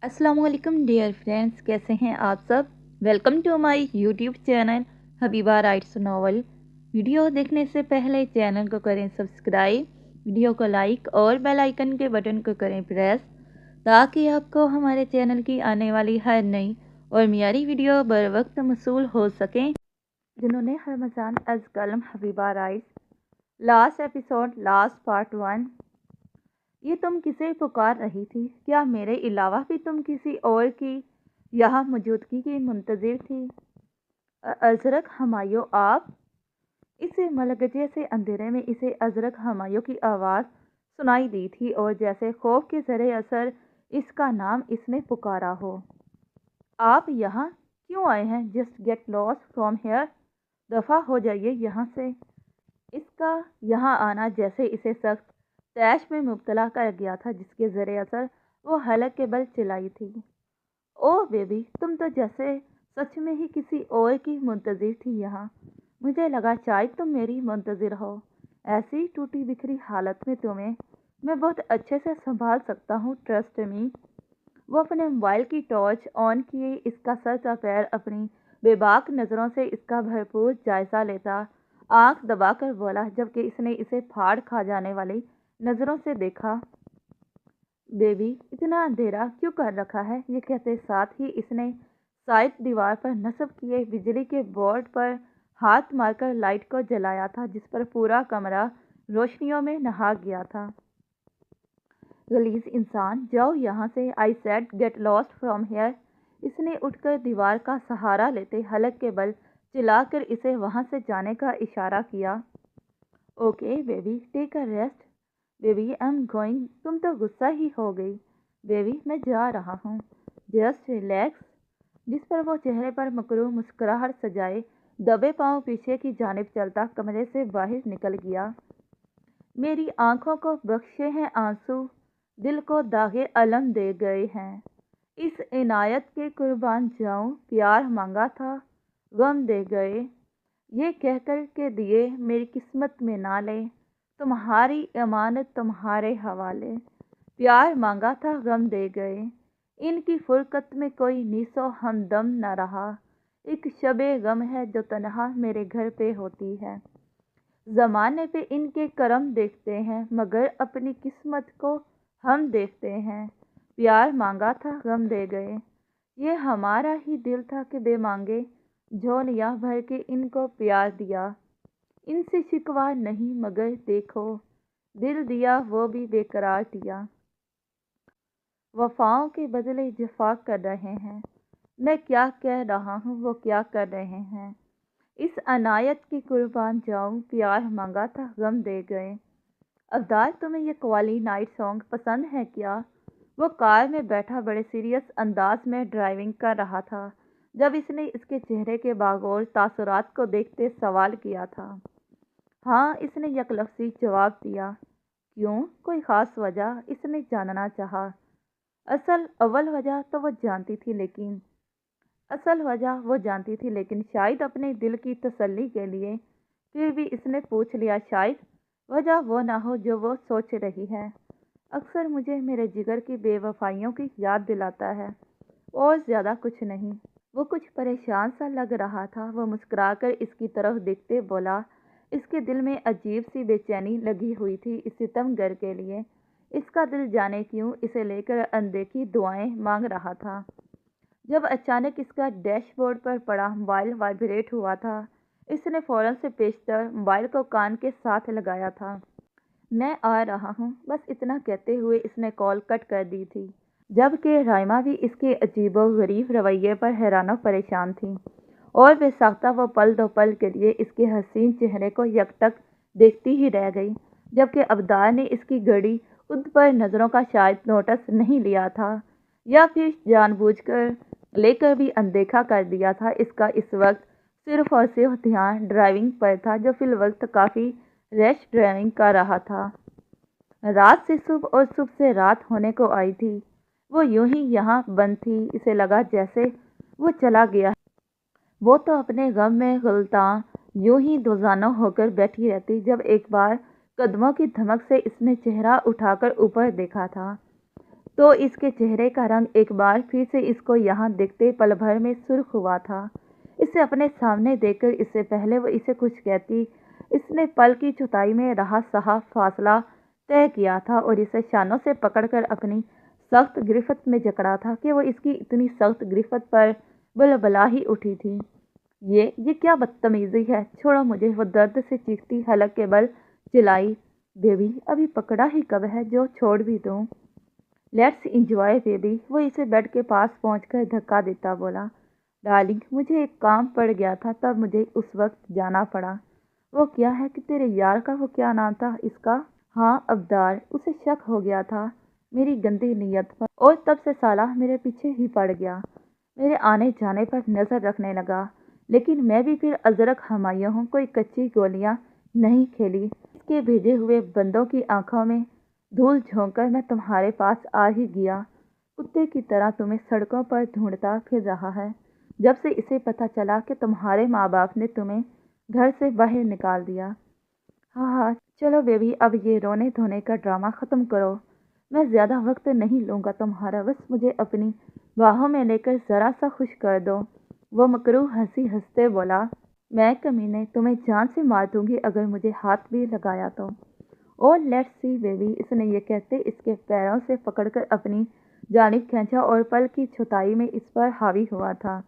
अस्सलाम वालेकुम dear friends, कैसे हैं आप सब। Welcome to my YouTube channel Habiba writes novel. Video देखने से पहले चैनल को करें सब्सक्राइब, वीडियो को लाइक और बेल आइकन के बटन को करें प्रेस, ताकि आपको हमारे चैनल की आने वाली हर नई और मियारी वीडियो बर वक्त मौसूल हो सकें। जिन्होंने रमज़ान अज़ कलम Habiba rights last episode last part 1। ये तुम किसे पुकार रही थी? क्या मेरे अलावा भी तुम किसी और की यहाँ मौजूदगी की मुंतज़िर थी? अजरक हमायूं आप? इसे मलगजे से अंधेरे में इसे अजरक हमायूं की आवाज़ सुनाई दी थी और जैसे खौफ के ज़रे असर इसका नाम इसने पुकारा हो। आप यहाँ क्यों आए हैं? Just get lost from here. दफ़ा हो जाइए यहाँ से। इसका यहाँ आना जैसे इसे सख्त तैश में मुब्तला कर गया था, जिसके ज़रिए असर वो हलक के बल चिल्लाई थी। ओह बेबी, तुम तो जैसे सच में ही किसी और की मुंतज़िर थी यहाँ। मुझे लगा शायद तुम मेरी मुंतज़िर हो। ऐसी टूटी बिखरी हालत में तुम्हें मैं बहुत अच्छे से संभाल सकता हूँ, ट्रस्ट मी। वो अपने मोबाइल की टॉर्च ऑन किए इसका सर का पैर अपनी बेबाक नज़रों से इसका भरपूर जायज़ा लेता आंख दबाकर बोला, जबकि इसने इसे फाड़ खा जाने वाली नज़रों से देखा। बेबी, इतना अंधेरा क्यों कर रखा है? ये कहते साथ ही इसने साइड दीवार पर नस्ब किए बिजली के बोर्ड पर हाथ मारकर लाइट को जलाया था, जिस पर पूरा कमरा रोशनियों में नहा गया था। गलीज इंसान, जाओ यहाँ से। I said get lost from here. इसने उठकर दीवार का सहारा लेते हलक के बल चिल्लाकर इसे वहाँ से जाने का इशारा किया। Okay baby, take a rest. Baby I am going. तुम तो गुस्सा ही हो गई। बेबी, मैं जा रहा हूँ। Just relax. जिस पर वो चेहरे पर मकरू मुस्कुराहट सजाए दबे पांव पीछे की जानिब चलता कमरे से बाहर निकल गया। मेरी आंखों को बख्शे हैं आंसू, दिल को दागे अलम दे गए हैं। इस इनायत के कुर्बान जाऊं, प्यार मांगा था गम दे गए। ये कहकर के दिए मेरी किस्मत में ना ले, तुम्हारी अमानत तुम्हारे हवाले। प्यार मांगा था गम दे गए। इनकी फुरकत में कोई नीसो हमदम न रहा। एक शबे गम है जो तन्हा मेरे घर पे होती है। ज़माने पे इनके करम देखते हैं, मगर अपनी किस्मत को हम देखते हैं। प्यार मांगा था गम दे गए। ये हमारा ही दिल था कि बेमांगे झोलियाँ भर के इनको प्यार दिया। इनसे शिकवा नहीं, मगर देखो दिल दिया वो भी बेकरार दिया। वफाओं के बदले जफा कर रहे हैं। मैं क्या कह रहा हूँ, वो क्या कर रहे हैं। इस अनायत की कुर्बान जाऊं, प्यार मांगा था गम दे गए। अवतार, तुम्हें ये कव्वाली नाइट सॉन्ग पसंद है क्या? वो कार में बैठा बड़े सीरियस अंदाज में ड्राइविंग कर रहा था जब इसने इसके चेहरे के बागौर तासुरात को देखते सवाल किया था। हाँ, इसने यकलफ्सी जवाब दिया। क्यों, कोई ख़ास वजह? इसने जानना चाहा। अव्वल वजह तो वो जानती थी, लेकिन शायद अपने दिल की तसल्ली के लिए फिर भी इसने पूछ लिया। शायद वजह वो ना हो जो वो सोच रही है। अक्सर मुझे मेरे जिगर की बेवफाइयों की याद दिलाता है, और ज़्यादा कुछ नहीं। वो कुछ परेशान सा लग रहा था। वो मुस्कुराकर इसकी तरफ देखते बोला। इसके दिल में अजीब सी बेचैनी लगी हुई थी इस सितमगर के लिए। इसका दिल जाने क्यों इसे लेकर अनदेखी दुआएं मांग रहा था। जब अचानक इसका डैशबोर्ड पर पड़ा मोबाइल वाइब्रेट हुआ था, इसने फ़ौरन से पेशतर मोबाइल को कान के साथ लगाया था। मैं आ रहा हूँ, बस इतना कहते हुए इसने कॉल कट कर दी थी, जबकि राइमा भी इसके अजीबोगरीब रवैये पर हैरान परेशान थी और बेसाख्ता वो पल दो पल के लिए इसके हसीन चेहरे को यकटक देखती ही रह गई। जबकि अबदार ने इसकी घड़ी खुद पर नज़रों का शायद नोटिस नहीं लिया था, या फिर जानबूझकर लेकर भी अनदेखा कर दिया था। इसका इस वक्त सिर्फ और सिर्फ ध्यान ड्राइविंग पर था, जो फिल वक्त काफ़ी रैश ड्राइविंग कर रहा था। रात से सुबह और सुबह से रात होने को आई थी। वो यूं ही यहाँ बंद थी। इसे लगा जैसे वो चला गया। वो तो अपने गम में गुलतां यूं ही दोजाना होकर बैठी रहती, जब एक बार कदमों की धमक से इसने चेहरा उठाकर ऊपर देखा था तो इसके चेहरे का रंग एक बार फिर से इसको यहाँ देखते पल भर में सुर्ख हुआ था। इसे अपने सामने देखकर इससे पहले वो इसे कुछ कहती, इसने पल की चौथाई में रहा सहा फासला तय किया था और इसे शानों से पकड़कर अपनी सख्त गिरफ्त में जकड़ा था कि वो इसकी इतनी सख्त गिरफ्त पर बुलबुला ही उठी थी। ये क्या बदतमीजी है, छोड़ो मुझे, वो दर्द से चीखती हलक के बल चिल्लाई। बेबी अभी पकड़ा ही कब है जो छोड़ भी दूँ। लेट्स इंजॉय बेबी, वो इसे बेड के पास पहुंचकर धक्का देता बोला। डार्लिंग मुझे एक काम पड़ गया था तब मुझे उस वक्त जाना पड़ा। वो क्या है कि तेरे यार का, वो क्या नाम था इसका? हाँ अब्दार। उसे शक हो गया था मेरी गंदी नीयत पर और तब से साला मेरे पीछे ही पड़ गया। मेरे आने जाने पर नज़र रखने लगा, लेकिन मैं भी फिर अजरक हमायूं कोई कच्ची गोलियां नहीं खेली। इसके भेजे हुए बंदों की आंखों में धूल झोंककर मैं तुम्हारे पास आ ही गया। कुत्ते की तरह तुम्हें सड़कों पर ढूंढता फिर रहा है जब से इसे पता चला कि तुम्हारे माँ बाप ने तुम्हें घर से बाहर निकाल दिया। हाँ हाँ चलो बेबी, अब ये रोने धोने का ड्रामा ख़त्म करो। मैं ज़्यादा वक्त नहीं लूँगा तुम्हारा, बस मुझे अपनी बाहों में लेकर ज़रा सा खुश कर दो। वो मकरूह हंसी हंसते बोला, मैं कमीने तुम्हें जान से मार दूंगी अगर मुझे हाथ भी लगाया तो। ओ लेट्स सी बेबी, इसने ये कहते इसके पैरों से पकड़कर अपनी जानिब खींचा और पल की छुताई में इस पर हावी हुआ था।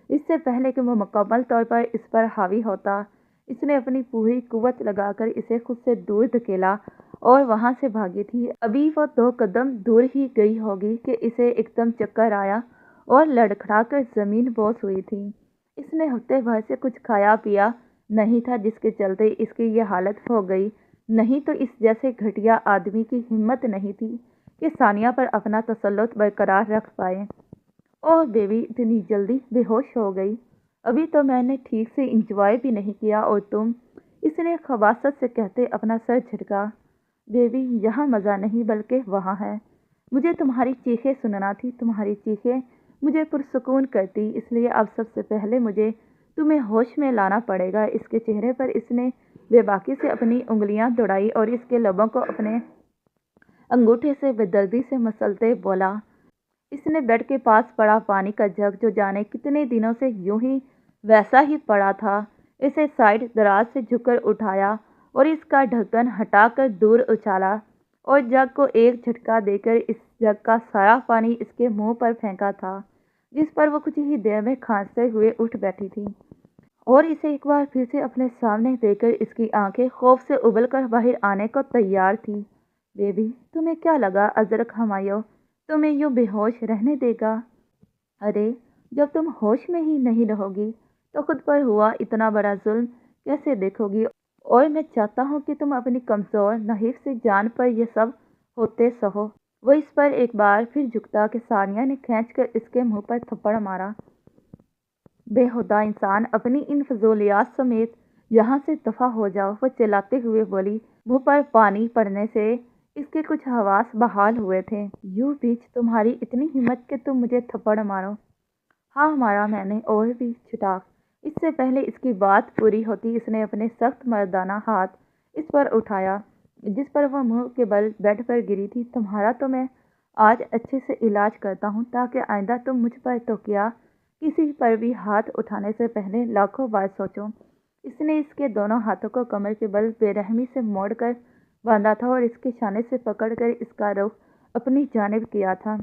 इससे पहले कि वो मुकम्मल तौर पर इस पर हावी होता, इसने अपनी पूरी कुव्वत लगाकर इसे खुद से दूर धकेला और वहां से भागी थी। अभी वो 2 कदम दूर ही गई होगी कि इसे एकदम चक्कर आया और लड़खड़ाकर ज़मीन बोस हुई थी। इसने हफ्ते भर से कुछ खाया पिया नहीं था जिसके चलते इसकी ये हालत हो गई, नहीं तो इस जैसे घटिया आदमी की हिम्मत नहीं थी कि सानिया पर अपना तसल्लुत बरकरार रख पाए। ओह बेबी इतनी जल्दी बेहोश हो गई, अभी तो मैंने ठीक से इंजॉय भी नहीं किया और तुम। इसने खबासत से कहते अपना सर झटका। बेबी यहाँ मज़ा नहीं बल्कि वहाँ है। मुझे तुम्हारी चीखें सुनना थी, तुम्हारी चीखें मुझे पुरसुकून करती, इसलिए अब सबसे पहले मुझे तुम्हें होश में लाना पड़ेगा। इसके चेहरे पर इसने बेबाकी से अपनी उंगलियां दौड़ाई और इसके लबों को अपने अंगूठे से बेदर्दी से मसलते बोला। इसने बेड के पास पड़ा पानी का जग, जो जाने कितने दिनों से यूं ही वैसा ही पड़ा था, इसे साइड दराज से झुककर उठाया और इसका ढक्कन हटाकर दूर उछाला और जग को एक झटका देकर इस जग का सारा पानी इसके मुंह पर फेंका था, जिस पर वो कुछ ही देर में खांसते हुए उठ बैठी थी और इसे एक बार फिर से अपने सामने देखकर इसकी आंखें खौफ से उबलकर बाहर आने को तैयार थी। बेबी तुम्हें क्या लगा अजरक हमायूं तुम्हें यूं बेहोश रहने देगा? अरे जब तुम होश में ही नहीं रहोगी तो खुद पर हुआ इतना बड़ा जुल्म कैसे देखोगी? और मैं चाहता हूँ कि तुम अपनी कमज़ोर नहीफ से जान पर यह सब होते सहो। वो इस पर एक बार फिर झुकता कि सानिया ने खींचकर इसके मुंह पर थप्पड़ मारा। बेहुदा इंसान, अपनी इन फजूलियात समेत यहाँ से दफ़ा हो जाओ, वो चिल्लाते हुए बोली। मुंह पर पानी पड़ने से इसके कुछ हवास बहाल हुए थे। यू बीच तुम्हारी इतनी हिम्मत कि तुम मुझे थप्पड़ मारो? हाँ मारा मैंने, और भी छुटाक। इससे पहले इसकी बात पूरी होती इसने अपने सख्त मर्दाना हाथ इस पर उठाया जिस पर वह मुंह के बल बेड पर गिरी थी। तुम्हारा तो मैं आज अच्छे से इलाज करता हूँ ताकि आइंदा तुम मुझ पर तो क्या किसी पर भी हाथ उठाने से पहले लाखों बार सोचो। इसने इसके दोनों हाथों को कमर के बल बेरहमी से मोड़कर बांधा था और इसके शाने से पकड़कर इसका रुख अपनी जानिब किया था।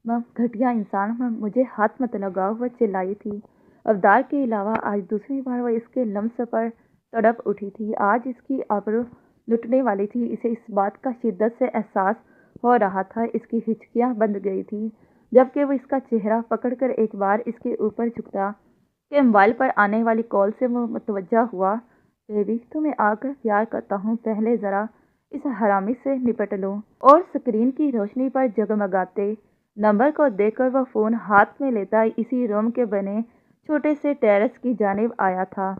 मम घटिया इंसान, मम मुझे हाथ मत लगाओ, वह चिल्लाई थी। अवतार के अलावा आज दूसरी बार वह इसके लम्स पर तड़प उठी थी। आज इसकी आबरू लुटने वाली थी। इसे इस बात का शिद्दत से एहसास हो रहा था। इसकी हिचकियां बंद गई थी जबकि वो इसका चेहरा पकड़कर एक बार इसके ऊपर झुकता कि मोबाइल पर आने वाली कॉल से वो मुतवज्जा हुआ। बेबी तुम्हें आकर प्यार करता हूँ, पहले ज़रा इस हरामी से निपट लूँ। और स्क्रीन की रोशनी पर जगमगाते नंबर को देखकर वह फ़ोन हाथ में लेता इसी रूम के बने छोटे से टेरेस की जानिब आया था,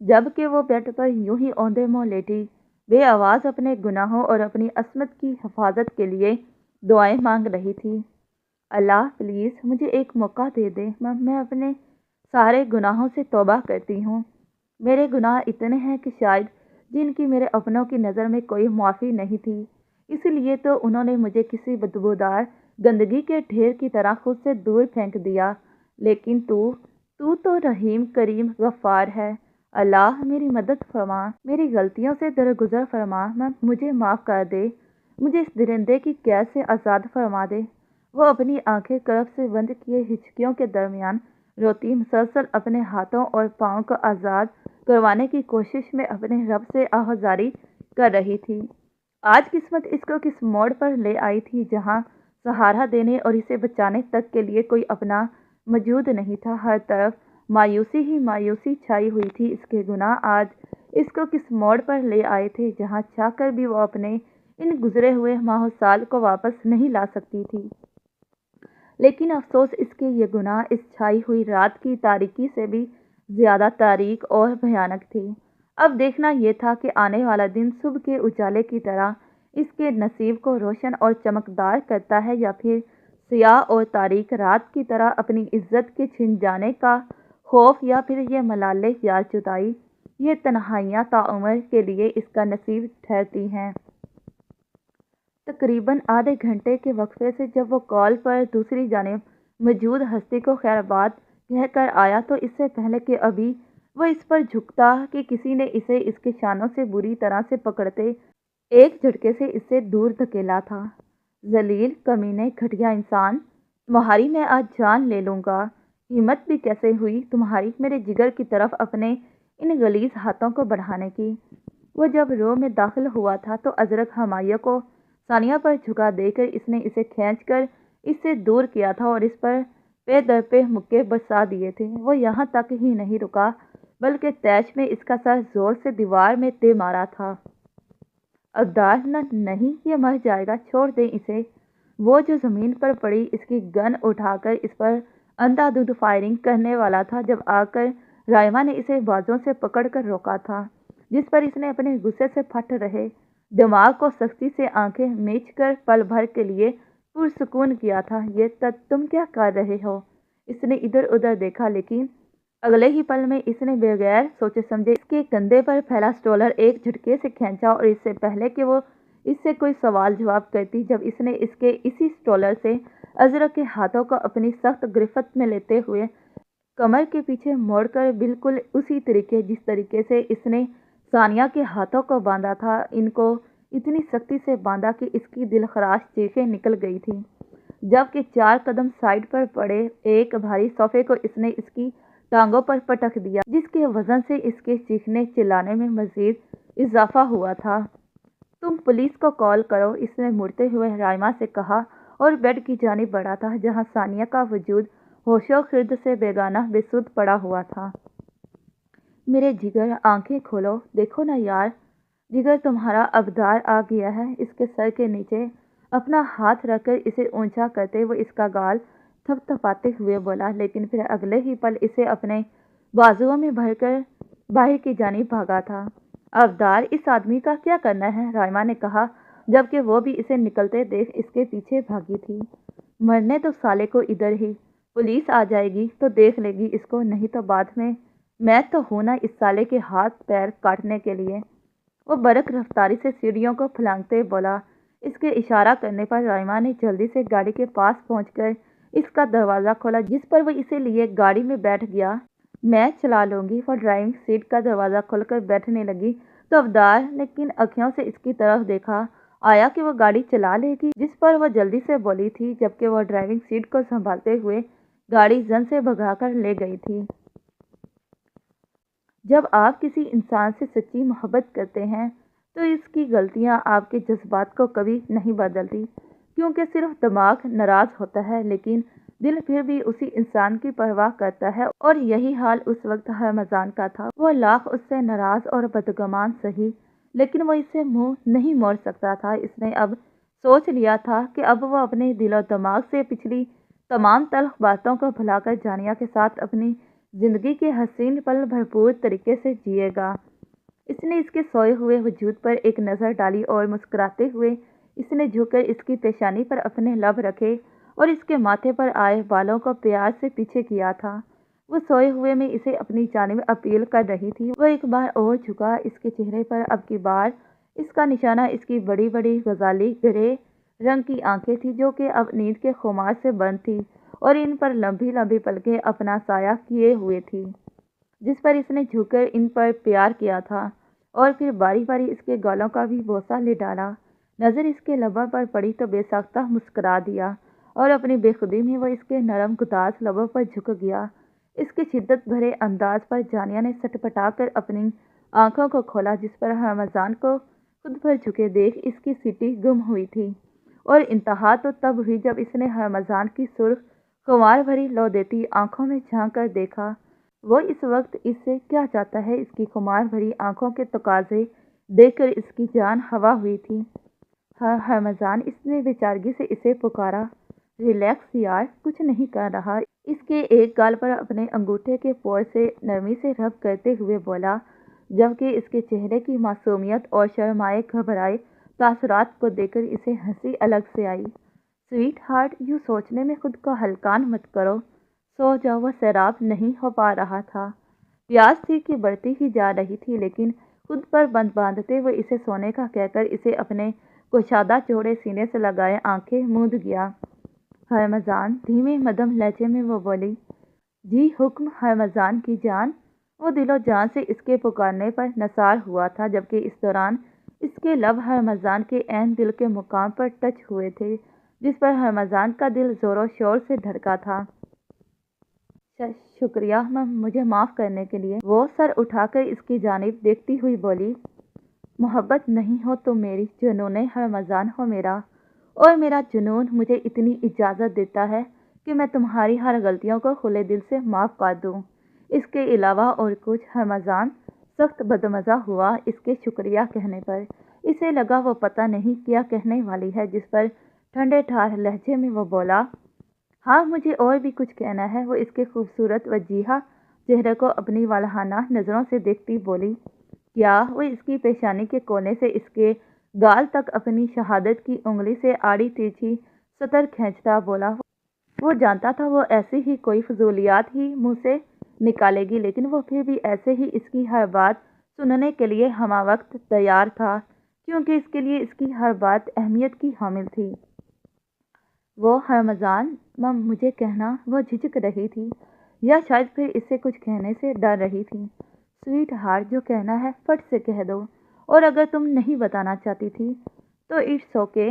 जबकि वो बेड पर यूं ही औंधे मुँह लेटी बेआवाज़ अपने गुनाहों और अपनी असमत की हिफाजत के लिए दुआएं मांग रही थी। अल्लाह प्लीज़ मुझे एक मौका दे दे, मैं अपने सारे गुनाहों से तौबा करती हूँ। मेरे गुनाह इतने हैं कि शायद जिनकी मेरे अपनों की नज़र में कोई माफ़ी नहीं थी। इसी लिए तो उन्होंने मुझे किसी बदबूदार गंदगी के ढेर की तरह खुद से दूर फेंक दिया। लेकिन तू तू तो रहीम करीम गफ्फार है। अल्लाह मेरी मदद फरमा, मेरी गलतियों से दरगुजर फरमा, मुझे माफ़ कर दे, मुझे इस दरिंदे की कैद से आज़ाद फरमा दे। वो अपनी आंखें करब से बंद किए हिचकियों के दरमियान रोती मुसलसल अपने हाथों और पाँव को आज़ाद करवाने की कोशिश में अपने रब से आहुजारी कर रही थी। आज किस्मत इसको किस मोड़ पर ले आई थी जहाँ सहारा देने और इसे बचाने तक के लिए कोई अपना मौजूद नहीं था। हर तरफ मायूसी ही मायूसी छाई हुई थी। इसके गुनाह आज इसको किस मोड़ पर ले आए थे जहाँ चाहकर भी वो अपने इन गुजरे हुए माह साल को वापस नहीं ला सकती थी। लेकिन अफसोस इसके ये गुनाह इस छाई हुई रात की तारीकी से भी ज़्यादा तारीक और भयानक थी। अब देखना यह था कि आने वाला दिन सुबह के उजाले की तरह इसके नसीब को रोशन और चमकदार करता है या फिर सियाह और तारीक रात की तरह अपनी इज्जत के छिन जाने का खौफ, या फिर ये मलाले या जुदाई, ये तन्हाइयाँ ताउम्र के लिए इसका नसीब ठहरती हैं। तकरीबन आधे घंटे के वक्फे से जब वो कॉल पर दूसरी जानिब मौजूद हस्ती को खैरबाद कहकर आया तो इससे पहले कि अभी वो इस पर झुकता कि किसी ने इसे इसके शानों से बुरी तरह से पकड़ते एक झटके से इससे दूर धकेला था। जलील, कमीने, घटिया इंसान, तुम्हारी मैं आज जान ले लूँगा। हिम्मत भी कैसे हुई तुम्हारी मेरे जिगर की तरफ अपने इन गलीज हाथों को बढ़ाने की। वो जब रो में दाखिल हुआ था तो अजरक हमाया को सानिया पर झुका देकर इसने इसे खींचकर इससे दूर किया था और इस पर पे दर पे मुक्के बरसा दिए थे। वो यहाँ तक ही नहीं रुका बल्कि तैश में इसका सर जोर से दीवार में दे मारा था। अब्दार, न नहीं, ये मर जाएगा, छोड़ दें इसे। वो जो ज़मीन पर पड़ी इसकी गन उठाकर इस पर अंधाधुंध फायरिंग करने वाला था जब आकर राइमा ने इसे बाजों से पकड़कर रोका था, जिस पर इसने अपने गुस्से से फट रहे दिमाग को सख्ती से आंखें मीच कर पल भर के लिए पुरसुकून किया था। ये तुम क्या कर रहे हो? इसने इधर उधर देखा, लेकिन अगले ही पल में इसने बगैर सोचे समझे इसके कंधे पर फैला स्टॉलर एक झटके से खींचा और इससे पहले कि वो इससे कोई सवाल जवाब करती जब इसने इसके इसी स्टॉलर से अजरक के हाथों को अपनी सख्त गिरफ्त में लेते हुए कमर के पीछे मोड़कर बिल्कुल उसी तरीके जिस तरीके से इसने सानिया के हाथों को बांधा था, इनको इतनी सख्ती से बांधा कि इसकी दिलखराश चीखें निकल गई थी। जबकि 4 कदम साइड पर पड़े एक भारी सोफे को इसने इसकी टांगों पर पटक दिया, जिसके वजन से इसके चीखने चिल्लाने में मजीद इजाफा हुआ था। तुम पुलिस को कॉल करो, इसने मुड़ते हुए राइमा से कहा और बेड की जानिब बढ़ा था जहां सानिया का वजूद होशो खिर्द से बेगाना बेसुध पड़ा हुआ था। मेरे जिगर, आंखें खोलो, देखो ना यार, जिगर तुम्हारा अबदार आ गया है। इसके सर के नीचे अपना हाथ रखकर इसे ऊंचा करते हुए इसका गाल थपथपाते हुए बोला, लेकिन फिर अगले ही पल इसे अपने बाजुओं में भरकर बाहर की जानिब भागा था। अबदार, इस आदमी का क्या करना है? राइमा ने कहा, जबकि वो भी इसे निकलते देख इसके पीछे भागी थी। मरने तो साले को इधर ही, पुलिस आ जाएगी तो देख लेगी इसको, नहीं तो बाद में मैं तो हूं ना इस साले के हाथ पैर काटने के लिए। वो बरक रफ्तारी से सीढ़ियों को फलांगते बोला। इसके इशारा करने पर राइमा ने जल्दी से गाड़ी के पास पहुंचकर इसका दरवाज़ा खोला, जिस पर वो इसे लिए गाड़ी में बैठ गया। मैं चला लूँगी। वो ड्राइविंग सीट का दरवाज़ा खोलकर बैठने लगी तो अवतार ने किन अखियों से इसकी तरफ देखा आया कि वो गाड़ी चला लेगी, जिस पर वह जल्दी से बोली थी, जबकि वह ड्राइविंग सीट को संभालते हुए गाड़ी जन से भगाकर ले गई थी। जब आप किसी इंसान से सच्ची मोहब्बत करते हैं तो इसकी गलतियां आपके जज्बात को कभी नहीं बदलती, क्योंकि सिर्फ दिमाग नाराज़ होता है लेकिन दिल फिर भी उसी इंसान की परवाह करता है। और यही हाल उस वक्त रमज़ान का था। वो लाख उससे नाराज़ और बदगुमान सही, लेकिन वो इससे मुंह नहीं मोड़ सकता था। इसने अब सोच लिया था कि अब वो अपने दिलो दिमाग से पिछली तमाम तल्ख बातों को भुलाकर जानिया के साथ अपनी ज़िंदगी के हसीन पल भरपूर तरीके से जिएगा। इसने इसके सोए हुए वजूद पर एक नज़र डाली और मुस्कुराते हुए इसने झुककर इसकी पेशानी पर अपने लब रखे और इसके माथे पर आए बालों को प्यार से पीछे किया था। वो सोए हुए में इसे अपनी जानिब अपील कर रही थी। वो एक बार और झुका, इसके चेहरे पर अब की बार اس کا نشانہ اس کی بڑی بڑی غزالی گرے رنگ کی آنکھیں تھیں جو کہ اب نیند کے خمار سے بند تھی اور ان پر لمبی لمبی پلکیں اپنا سایہ کیے ہوئے تھی، جس پر اس نے جھک کر ان پر پیار کیا تھا اور پھر باری باری اس کے گالوں کا بھی بوسہ لے ڈالا۔ نظر اس کے لبوں پر پڑی تو بے ساختہ مسکرا دیا اور اپنی بے خودی میں وہ اس کے نرم گداز لبوں پر جھک گیا۔ اس کے شدت بھرے انداز پر جانیہ نے سٹ پٹا کر اپنی آنکھوں کو کھولا، جس پر ہرمزان کو خود پر جھکے دیکھ اس کی سیٹی گم ہوئی تھی، اور انتہا تو تب ہوئی جب اس نے ہرمزان کی سرخ خمار بھری لو دیتی آنکھوں میں جھانک کر دیکھا۔ وہ اس وقت اس سے کیا چاہتا ہے؟ اس کی خمار بھری آنکھوں کے تقاضے دیکھ کر اس کی جان ہوا ہوئی تھی۔ ہرمزان، اس نے بے چارگی سے اسے پکارا۔ ریلیکس یار، کچھ نہیں کر رہا، اس کے ایک گال پر اپنے انگوٹھے کے پور سے نرمی سے رب کرتے ہوئے بولا، جبکہ اس کے چہرے کی معصومیت اور شرمائے گھبرائے تاثرات کو دیکھ کر اسے ہنسی الگ سے آئی۔ سویٹ ہارٹ، یوں سوچنے میں خود کو ہلکان مت کرو، سو جاؤ۔ وہ سیراب نہیں ہو پا رہا تھا، پیاس تھی کہ بڑھتی ہی جا رہی تھی، لیکن خود پر بند باندھتے ہوئے اسے سونے کا کہہ کر اسے اپنے کشادہ چوڑے سینے سے لگائے آنکھیں موند گیا۔ ہرمزان، دھیمے مدھم لہجے میں وہ بولی۔ جی حکم ہرمزان کی جان۔ وہ دل و جان سے اس کے پکارنے پر نثار ہوا تھا، جبکہ اس دوران اس کے لب ہرمزان کے عین دل کے مقام پر ٹچ ہوئے تھے، جس پر ہرمزان کا دل زور و شور سے دھڑکا تھا۔ شکریہ مجھے معاف کرنے کے لیے۔ وہ سر اٹھا کر اس کی جانب دیکھتی ہوئی بولی، محبت نہیں ہو تم میری، جنون ہرمزان ہو میرا، اور میرا جنون مجھے اتنی اجازت دیتا ہے کہ میں تمہاری ہر غلطیوں کو کھلے دل سے معاف کر دوں۔ اس کے علاوہ اور کچھ؟ ہرمزان سخت بدمزہ ہوا اس کے شکریہ کہنے پر۔ اسے لگا وہ پتہ نہیں کیا کہنے والی ہے، جس پر ٹھنڈے ٹھار لہجے میں وہ بولا، ہاں مجھے اور بھی کچھ کہنا ہے۔ وہ اس کے خوبصورت وجیہہ چہرے کو اپنی والہانہ نظروں سے دیکھتی بولی، کیا؟ وہ اس کی پیشانی کے کونے سے اس کے گال تک اپنی شہادت کی انگلی سے آڑی ترچھی سطر کھینچتا بولا۔ وہ جانتا تھا وہ ایسی ہی کوئی فضولیات ہی منہ سے نکالے گی، لیکن وہ پھر بھی ایسے ہی اس کی ہر بات سننے کے لیے ہمہ وقت تیار تھا، کیونکہ اس کے لیے اس کی ہر بات اہمیت کی حامل تھی۔ وہ ہرمزان مجھے کہنا، وہ جھجک رہی تھی، یا شاید پھر اس سے کچھ کہنے سے ڈر رہی تھی۔ سویٹ ہارٹ، جو کہنا ہے فٹ سے کہہ دو، اور اگر تم نہیں بتانا چاہتی تھی تو اٹس اوکے،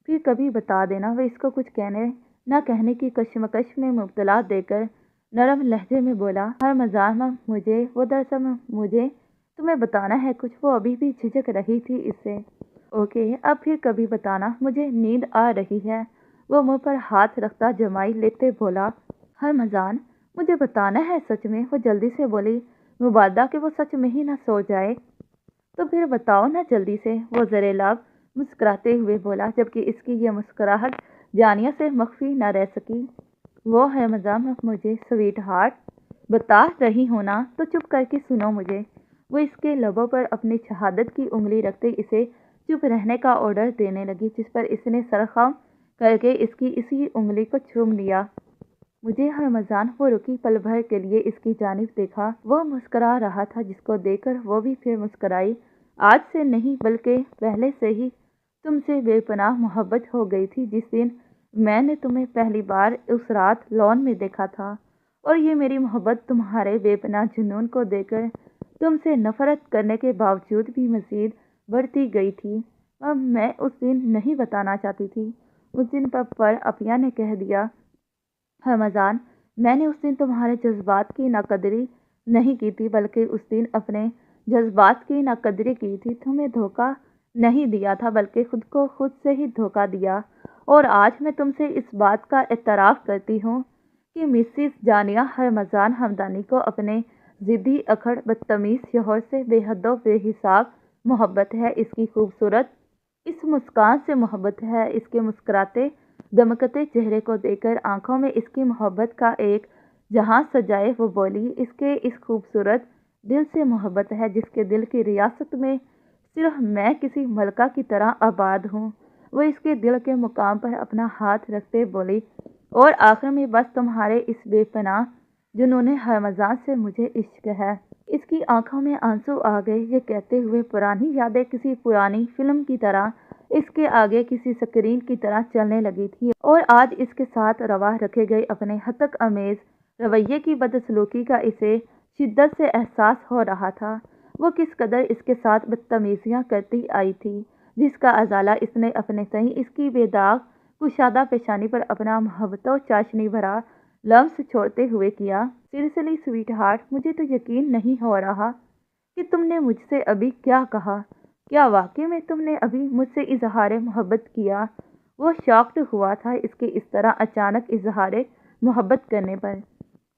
پھر کبھی بتا دینا۔ وہ اس کو کچھ کہنے نہ کہنے کی کشمکش میں مبتلا دیکھ کر نرم لہجے میں بولا، ہرمزان مجھے مجھے تمہیں بتانا ہے کچھ۔ وہ ابھی بھی جھجک رہی تھی اس سے۔ اوکے، اب پھر کبھی بتانا، مجھے نیند آ رہی ہے۔ وہ منہ پر ہاتھ رکھتا جمائی لیتے بولا، ہرمزان مجھے بتانا ہے سچ میں۔ وہ جلدی سے بولی، مبادہ کہ وہ سچ میں ہی نہ سو جائے، تو پھر بتاؤ نا جلدی سے۔ وہ زرِ لب مسکراتے ہوئے بولا، جبکہ اس کی یہ مسکراہٹ جانیہ سے مخفی نہ رہ سکی۔ وہ ہرمزان مجھے سویٹ ہارٹ بتا رہی ہوں نا، تو چپ کر کے سنو مجھے۔ وہ اس کے لبوں پر اپنی شہادت کی انگلی رکھتے اسے چپ رہنے کا آرڈر دینے لگی، جس پر اس نے سر خم کر کے اس کی اسی انگلی کو چوم لیا۔ مجھے ہرمزان، وہ رکی، پل بھر کے لیے اس کی جانب دیکھا۔ وہ مسکرا رہا تھا، جس کو دیکھ کر وہ بھی پھر مسکرائی۔ آج سے نہیں بلکہ پہلے سے ہی تم سے بے پناہ محبت ہو گئی تھی، جس دن میں نے تمہیں پہلی بار اس رات لان میں دیکھا تھا، اور یہ میری محبت تمہارے بے پناہ جنون کو دیکھ کر تم سے نفرت کرنے کے باوجود بھی مزید بڑھتی گئی تھی۔ اب میں اس دن نہیں بتانا چاہتی تھی، اس دن پر اپیا نے کہہ دیا۔ ہرمزان، میں نے اس دن تمہارے جذبات کی ناقدری نہیں کی تھی، بلکہ اس دن اپنے جذبات کی ناقدری کی تھی۔ تمہیں دھوکہ نہیں دیا تھا، بلکہ خود کو خود سے ہی دھوکہ دیا۔ اور آج میں تم سے اس بات کا اعتراف کرتی ہوں کہ مسز جانیہ ہرمزان ہمدانی کو اپنے ضدی اکڑ بدتمیز شوہر سے بے حد و بے حساب محبت ہے۔ اس کی خوبصورت اس مسکان سے محبت ہے۔ اس کے مسکراتے دمکتے چہرے کو دیکھ کر آنکھوں میں اس کی محبت کا ایک جہاں سجائے وہ بولی، اس کے اس خوبصورت دل سے محبت ہے، جس کے دل کی ریاست میں صرف میں کسی ملکہ کی طرح آباد ہوں۔ وہ اس کے دل کے مقام پر اپنا ہاتھ رکھتے بولی، اور آخر میں بس تمہارے اس بے پناہ جنون ہرمزان سے مجھے عشق ہے۔ اس کی آنکھوں میں آنسو آ گئے۔ یہ کہتے ہوئے پرانی یادیں کسی پرانی فلم کی طرح اس کے آگے کسی سکرین کی طرح چلنے لگی تھی، اور آج اس کے ساتھ روا رکھے گئے اپنے ہتک امیز رویے کی بدسلوکی کا اسے شدت سے احساس ہو رہا تھا۔ وہ کس قدر اس کے ساتھ بدتمیزیاں کرتی آئی تھی، جس کا ازالہ اس نے اپنے تئیں اس کی بے داغ کشادہ پیشانی پر اپنا محبت و چاشنی بھرا لمس چھوڑتے ہوئے کیا۔ سیریسلی سویٹ ہارٹ، مجھے تو یقین نہیں ہو رہا کہ تم نے مجھ سے ابھی کیا کہا۔ کیا واقعی میں تم نے ابھی مجھ سے اظہار محبت کیا؟ وہ شاکڈ ہوا تھا اس کے اس طرح اچانک اظہار محبت کرنے پر،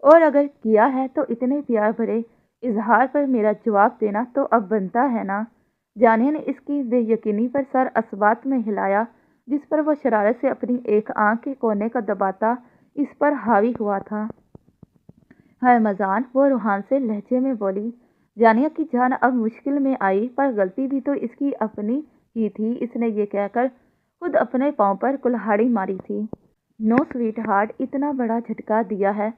اور اگر کیا ہے تو اتنے پیار بھرے اظہار پر میرا جواب دینا تو اب بنتا ہے نا۔ جانیہ نے اس کی بے یقینی پر سر اثبات میں ہلایا، جس پر وہ شرارت سے اپنی ایک آنکھ کے کونے کا دباتا اس پر حاوی ہوا تھا۔ ہرمزان، وہ روحان سے لہجے میں بولی۔ جانیہ کی جان اب مشکل میں آئی، پر غلطی بھی تو اس کی اپنی ہی تھی۔ اس نے یہ کہہ کر خود اپنے پاؤں پر کلہاڑی ماری تھی۔ نو سویٹ ہارٹ، اتنا بڑا جھٹکا دیا ہے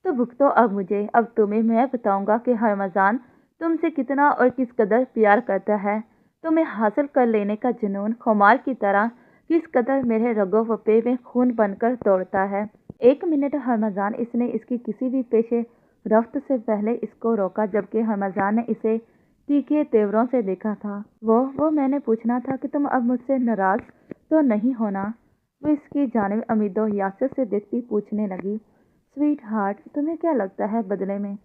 تو بھگتو اب مجھے۔ اب تمہیں میں بتاؤں گا کہ ہرمزان تم سے کتنا اور کس قدر پیار کرتا ہے۔ تمہیں حاصل کر لینے کا جنون خمار کی طرح کس قدر میرے رگو و پے میں خون بن کر دوڑتا ہے۔ ایک منٹ ہرمزان، اس نے اس کی کسی بھی پیش رفت سے پہلے اس کو روکا، جبکہ ہرمزان نے اسے تیکھے تیوروں سے دیکھا تھا۔ وہ میں نے پوچھنا تھا کہ تم اب مجھ سے ناراض تو نہیں ہونا؟ وہ اس کی جانب امید و یاست سے دیکھتی پوچھنے لگی۔ سویٹ ہارٹ، تمہیں کیا لگتا ہے بدلے میں؟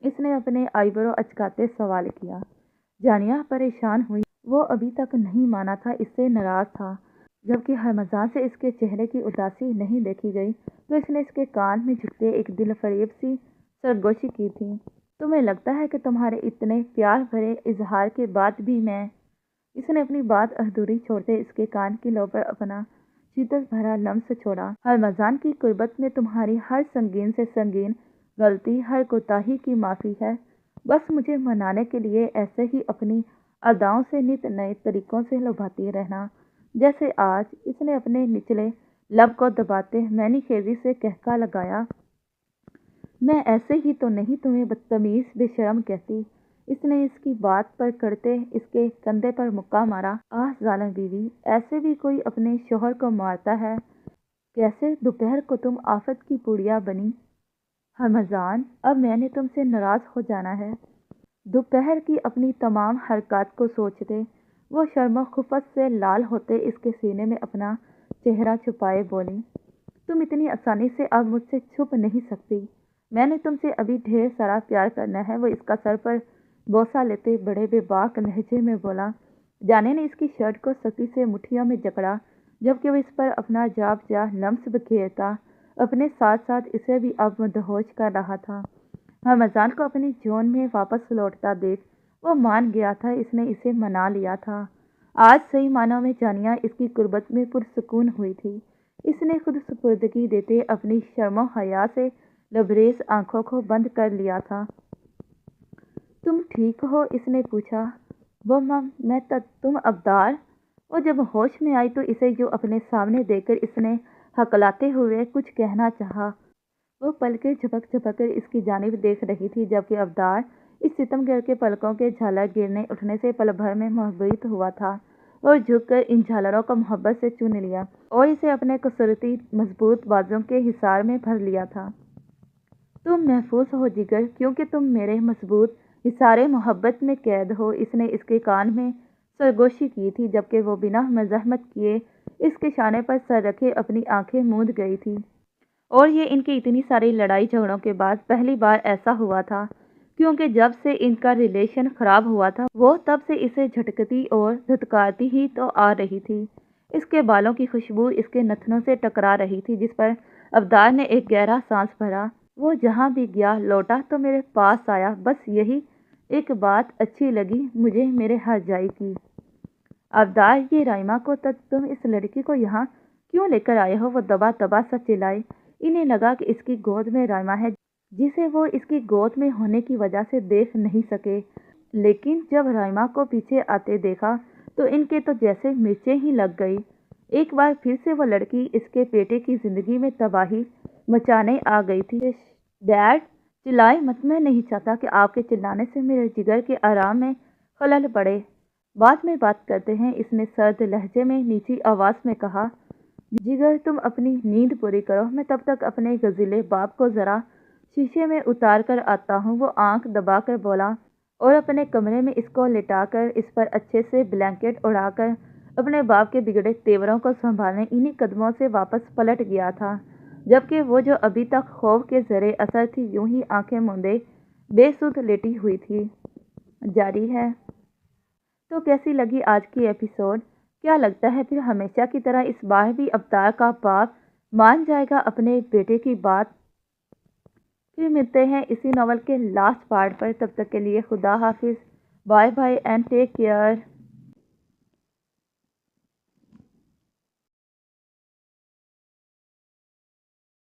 اس نے اپنے آئی برو اچکاتے سوال کیا۔ جانیہ پریشان ہوئی۔ وہ ابھی تک نہیں مانا تھا اس سے ناراض تھا۔ جبکہ ہرمزان سے اس کے چہرے کی اداسی نہیں دیکھی گئی تو اس نے اس کے کان میں جھکتے ایک دل فریب سی سرگوشی کی تھی۔ تمہیں لگتا ہے کہ تمہارے اتنے پیار بھرے اظہار کے بعد بھی میں؟ اس نے اپنی بات ادھوری چھوڑتے اس کے کان کی لو پر اپنا شدت بھرا لمس چھوڑا۔ ہرمزان کی قربت میں تمہاری ہر سنگین سے سنگین غلطی، ہر کوتاہی کی معافی ہے۔ بس مجھے منانے کے لیے ایسے ہی اپنی اداؤں سے نت نئے طریقوں سے لبھاتی رہنا، جیسے آج۔ اس نے اپنے نچلے لب کو دباتے معنی خیزی سے قہقہا لگایا۔ میں ایسے ہی تو نہیں تمہیں بدتمیز بے شرم کہتی۔ اس نے اس کی بات پر کرتے اس کے کندھے پر مکہ مارا۔ آہ ظالم بیوی، ایسے بھی کوئی اپنے شوہر کو مارتا ہے؟ کیسے دوپہر کو تم آفت کی پوڑیا بنی؟ ہرمزان، اب میں نے تم سے ناراض ہو جانا ہے۔ دوپہر کی اپنی تمام حرکات کو سوچتے وہ شرم و خفت سے لال ہوتے اس کے سینے میں اپنا چہرہ چھپائے بولی۔ تم اتنی آسانی سے اب مجھ سے چھپ نہیں سکتی۔ میں نے تم سے ابھی ڈھیر سارا پیار کرنا ہے۔ وہ اس کا سر پر بوسہ لیتے بڑے بے باک لہجے میں بولا۔ جانیہ نے اس کی شرٹ کو سختی سے مٹھیوں میں جکڑا، جبکہ وہ اس پر اپنا جاب جا لمس بکھیرتا اپنے ساتھ ساتھ اسے بھی اب مدہوش کر رہا تھا۔ ہرمزان کو اپنی جون میں واپس لوٹتا دیکھ وہ مان گیا تھا اس نے اسے منا لیا تھا۔ آج صحیح معنوں میں جانیہ اس کی قربت میں پرسکون ہوئی تھی۔ اس نے خود سپردگی دیتے اپنی شرم و حیا سے لبریز آنکھوں کو بند کر لیا تھا۔ تم ٹھیک ہو؟ اس نے پوچھا۔ وہ میں تم ابدار؟ وہ جب ہوش میں آئی تو اسے یوں اپنے سامنے دیکھ کر اس نے ہکلاتے ہوئے کچھ کہنا چاہا۔ وہ پلکیں جھپک جھپک کر اس کی جانب دیکھ رہی تھی، جبکہ ابدار اس ستمگر کے پلکوں کے جھالر گرنے اٹھنے سے پل بھر میں محبوط ہوا تھا اور جھک کر ان جھالروں کو محبت سے چوم لیا اور اسے اپنے کثرتی مضبوط بازوؤں کے حصار میں بھر لیا تھا۔ تم محفوظ ہو جگر، کیونکہ تم میرے مضبوط حصار محبت میں قید ہو۔ اس نے اس کے کان میں سرگوشی کی تھی، جبکہ وہ بنا مزاحمت کیے اس کے شانے پر سر رکھے اپنی آنکھیں موند گئی تھی۔ اور یہ ان کی اتنی ساری لڑائی جھگڑوں کے بعد پہلی بار ایسا ہوا تھا، کیونکہ جب سے ان کا ریلیشن خراب ہوا تھا وہ تب سے اسے جھٹکتی اور دھتکارتی ہی تو آ رہی تھی۔ اس کے بالوں کی خوشبو اس کے نتنوں سے ٹکرا رہی تھی، جس پر ابدار نے ایک گہرا سانس بھرا۔ وہ جہاں بھی گیا لوٹا تو میرے پاس آیا، بس یہی ایک بات اچھی لگی مجھے میرے ہرجائی کی۔ ابدار، یہ رائما کو تم اس لڑکی کو یہاں کیوں لے کر آئے ہو؟ وہ دبا دبا سا چلائی۔ انہیں لگا کہ اس کی گود میں رائما ہے، جسے وہ اس کی گود میں ہونے کی وجہ سے دیکھ نہیں سکے، لیکن جب رائما کو پیچھے آتے دیکھا تو ان کے تو جیسے مرچیں ہی لگ گئی۔ ایک بار پھر سے وہ لڑکی اس کے بیٹے کی زندگی میں تباہی مچانے آ گئی تھی۔ ڈیڈ، चिल्लाए मत, मैं नहीं चाहता कि आपके चिल्लाने से मेरे जिगर के आराम में खलल पड़े। बाद में बात करते हैं, इसने सर्द लहजे में नीची आवाज़ में कहा। जिगर तुम अपनी नींद पूरी करो, मैं तब तक अपने गजीले बाप को ज़रा शीशे में उतार कर आता हूँ। वो आंख दबाकर बोला और अपने कमरे में इसको लिटाकर इस पर अच्छे से ब्लैंकेट उड़ाकर अपने बाप के बिगड़े तेवरों को संभालने इन्हीं कदमों से वापस पलट गया था, जबकि वो जो अभी तक खौफ के ज़रे असर थी यूं ही आंखें मूंदे बेसुध लेटी हुई थी। जारी है। तो कैसी लगी आज की एपिसोड? क्या लगता है फिर हमेशा की तरह इस बार भी अवतार का बाप मान जाएगा अपने बेटे की बात? फिर मिलते हैं इसी नॉवल के लास्ट पार्ट पर। तब तक के लिए खुदा हाफिज, bye bye and take care.